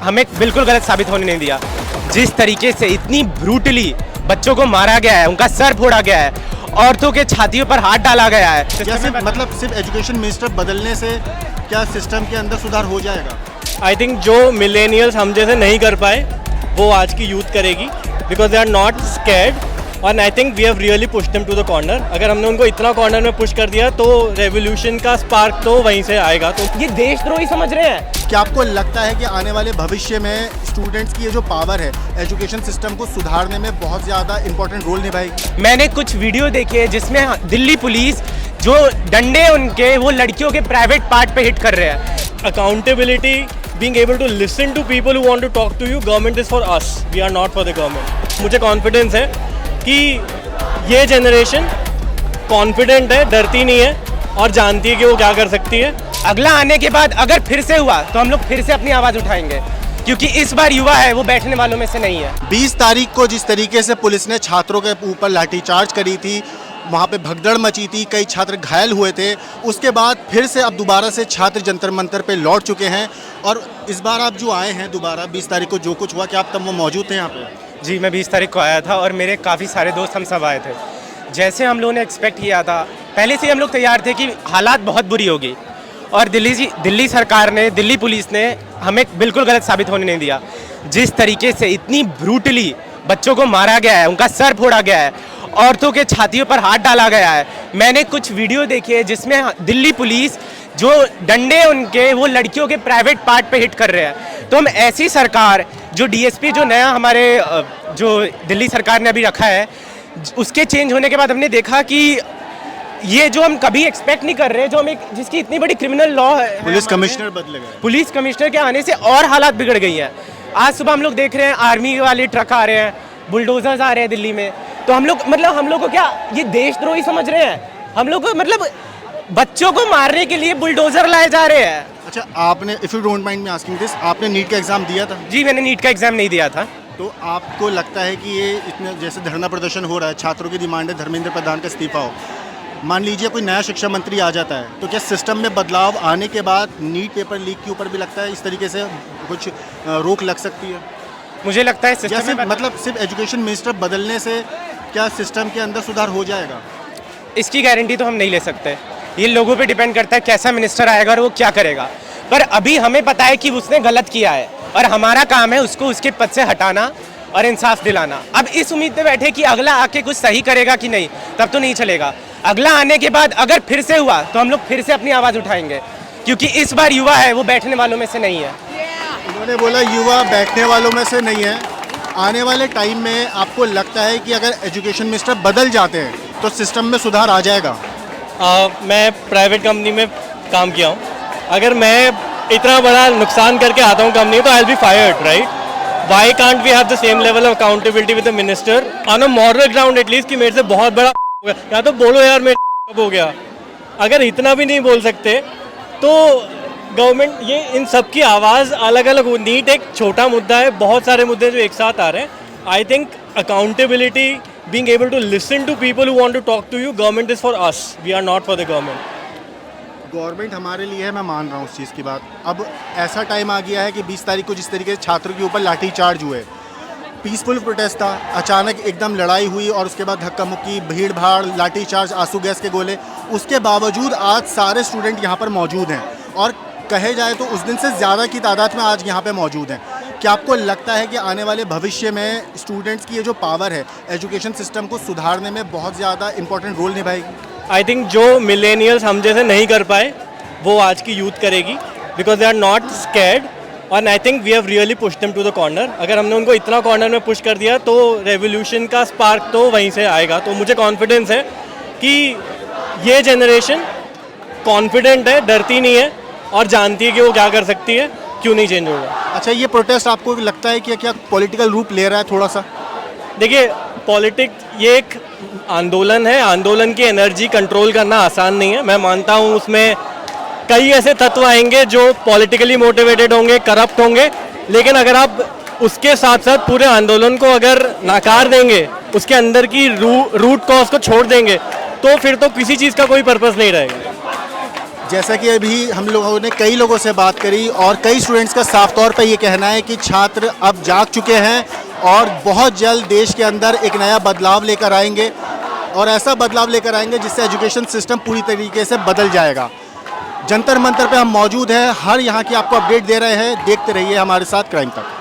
हमें बिल्कुल गलत साबित होने नहीं दिया। जिस तरीके से इतनी ब्रूटली बच्चों को मारा गया है, उनका सर फोड़ा गया है, औरतों के छातियों पर हाथ डाला गया है। मतलब सिर्फ एजुकेशन मिनिस्टर बदलने से क्या सिस्टम के अंदर सुधार हो जाएगा? आई थिंक जो मिलेनियल्स हम जैसे नहीं कर पाए वो आज की यूथ करेगी, because they are not scared और I think we have really push them to the corner. अगर हमने उनको इतना कॉर्नर में पुश कर दिया तो रेवोल्यूशन का स्पार्क तो वहीं से आएगा। तो ये देशद्रोही समझ रहे हैं। क्या आपको लगता है कि आने वाले भविष्य में स्टूडेंट्स की ये जो पावर है एजुकेशन सिस्टम को सुधारने में बहुत ज़्यादा इंपॉर्टेंट रोल निभाएगी? मैंने कुछ वीडियो देखे जिसमें दिल्ली पुलिस जो डंडे उनके वो लड़कियों के प्राइवेट पार्ट पे हिट कर रहे हैं। Accountability, being able to listen to people who want to talk to you, government is for us, we are not for the government। मुझे कॉन्फिडेंस है कि ये जनरेशन कॉन्फिडेंट है, डरती नहीं है और जानती है कि वो क्या कर सकती है। अगला आने के बाद अगर फिर से हुआ तो हम लोग फिर से अपनी आवाज़ उठाएंगे, क्योंकि इस बार युवा है वो बैठने वालों में से नहीं है। 20 तारीख को जिस तरीके से पुलिस ने छात्रों के ऊपर लाठीचार्ज करी थी, वहाँ पे भगदड़ मची थी, कई छात्र घायल हुए थे, उसके बाद फिर से अब दोबारा से छात्र जंतर मंतर पे लौट चुके हैं। और इस बार आप जो आए हैं दोबारा 20 तारीख को जो कुछ हुआ, क्या आप तब वो मौजूद थे यहाँ पे? जी, मैं 20 तारीख को आया था और मेरे काफ़ी सारे दोस्त हम सब आए थे। जैसे हम लोगों ने एक्सपेक्ट किया था, पहले से ही हम लोग तैयार थे कि हालात बहुत बुरी होगी और दिल्ली सरकार ने, दिल्ली पुलिस ने हमें बिल्कुल गलत साबित होने नहीं दिया। जिस तरीके से इतनी ब्रूटली बच्चों को मारा गया है, उनका सर फोड़ा गया है, औरतों के छातियों पर हाथ डाला गया है। मैंने कुछ वीडियो देखे जिसमें दिल्ली पुलिस जो डंडे उनके वो लड़कियों के प्राइवेट पार्ट पे हिट कर रहे हैं। तो हम ऐसी सरकार जो डीएसपी जो नया हमारे जो दिल्ली सरकार ने अभी रखा है, उसके चेंज होने के बाद हमने देखा कि ये जो हम कभी एक्सपेक्ट नहीं कर रहे, जो हम जिसकी इतनी बड़ी क्रिमिनल लॉ है, पुलिस कमिश्नर बदले गए। पुलिस कमिश्नर के आने से और हालात बिगड़ गई हैं। आज सुबह हम लोग देख रहे हैं आर्मी वाले ट्रक आ रहे हैं, बुलडोजर्स आ रहे हैं दिल्ली में। तो हम लोग को क्या ये देशद्रोही समझ रहे हैं? हम लोग को मतलब बच्चों को मारने के लिए बुलडोजर लाए जा रहे हैं। अच्छा, आपने, if you don't mind me asking this, आपने नीट का एग्जाम दिया था? जी, मैंने नीट का एग्जाम नहीं दिया था। तो आपको लगता है कि ये इतने जैसे धरना प्रदर्शन हो रहा है, छात्रों की डिमांड है धर्मेंद्र प्रधान का इस्तीफा हो, मान लीजिए कोई नया शिक्षा मंत्री आ जाता है, तो क्या सिस्टम में बदलाव आने के बाद नीट पेपर लीक के ऊपर भी लगता है इस तरीके से कुछ रोक लग सकती है? मुझे लगता है सिस्टम में मतलब सिर्फ एजुकेशन मिनिस्टर बदलने से क्या सिस्टम के अंदर सुधार हो जाएगा? इसकी गारंटी तो हम नहीं ले सकते। ये लोगों पे डिपेंड करता है कैसा मिनिस्टर आएगा और वो क्या करेगा। पर अभी हमें पता है कि उसने गलत किया है और हमारा काम है उसको उसके पद से हटाना और इंसाफ दिलाना। अब इस उम्मीद पे बैठे कि अगला आके कुछ सही करेगा कि नहीं, तब तो नहीं चलेगा। अगला आने के बाद अगर फिर से हुआ तो हम लोग फिर से अपनी आवाज़ उठाएंगे, क्योंकि इस बार युवा है वो बैठने वालों में से नहीं है। उन्होंने बोला युवा बैठने वालों में से नहीं है। आने वाले टाइम में आपको लगता है कि अगर एजुकेशन मिनिस्टर बदल जाते हैं तो सिस्टम में सुधार आ जाएगा? मैं प्राइवेट कंपनी में काम किया हूँ। अगर मैं इतना बड़ा नुकसान करके आता हूँ कंपनी, तो I will be fired, right? Why can't we have the same level of accountability with the minister on a moral ground at least, कि मेरे से बहुत बड़ा हो गया, या तो बोलो यार मेरे हो गया। अगर इतना भी नहीं बोल सकते तो गवर्नमेंट, ये इन सब की आवाज़ अलग अलग, नीट एक छोटा मुद्दा है, बहुत सारे मुद्दे जो एक साथ आ रहे हैं। I think accountability, being able to listen to people who want to talk to you, government is for us, we are not for the government। Government हमारे लिए है, मैं मान रहा हूँ उस चीज़ की बात। अब ऐसा टाइम आ गया है कि 20 तारीख को जिस तरीके से छात्रों के ऊपर लाठीचार्ज हुए, पीसफुल प्रोटेस्ट था, अचानक एकदम लड़ाई हुई और उसके बाद धक्का मुक्की, भीड़ भाड़, लाठीचार्ज, आंसू गैस के गोले, उसके बावजूद आज सारे स्टूडेंट यहाँ पर मौजूद हैं और कहे जाए तो उस दिन से ज़्यादा की तादाद में आज यहाँ पे मौजूद हैं। क्या आपको लगता है कि आने वाले भविष्य में स्टूडेंट्स की ये जो पावर है एजुकेशन सिस्टम को सुधारने में बहुत ज़्यादा इंपॉर्टेंट रोल निभाएगी? आई थिंक जो मिलेनियल्स हम जैसे नहीं कर पाए वो आज की यूथ करेगी, because they are not scared और I think we have really push them to the corner. अगर हमने उनको इतना कॉर्नर में पुश कर दिया तो रेवोल्यूशन का स्पार्क तो वहीं से आएगा। तो मुझे कॉन्फिडेंस है कि ये जनरेशन कॉन्फिडेंट है, डरती नहीं है और जानती है कि वो क्या कर सकती है, क्यों नहीं चेंज होगा। अच्छा, ये प्रोटेस्ट आपको लगता है कि क्या पॉलिटिकल रूप ले रहा है थोड़ा सा? देखिए, पॉलिटिक्स ये एक आंदोलन है, आंदोलन की एनर्जी कंट्रोल करना आसान नहीं है। मैं मानता हूँ उसमें कई ऐसे तत्व आएंगे जो पॉलिटिकली मोटिवेटेड होंगे, करप्ट होंगे, लेकिन अगर आप उसके साथ साथ पूरे आंदोलन को अगर नाकार देंगे, उसके अंदर की रूट कॉज को छोड़ देंगे, तो फिर तो किसी चीज़ का कोई पर्पस नहीं रहेगा। जैसा कि अभी हम लोगों ने कई लोगों से बात करी और कई स्टूडेंट्स का साफ तौर पर ये कहना है कि छात्र अब जाग चुके हैं और बहुत जल्द देश के अंदर एक नया बदलाव लेकर आएंगे और ऐसा बदलाव लेकर आएंगे जिससे एजुकेशन सिस्टम पूरी तरीके से बदल जाएगा। जंतर मंतर पे हम मौजूद हैं, हर यहाँ की आपको अपडेट दे रहे हैं। देखते रहिए हमारे साथ क्राइम तक।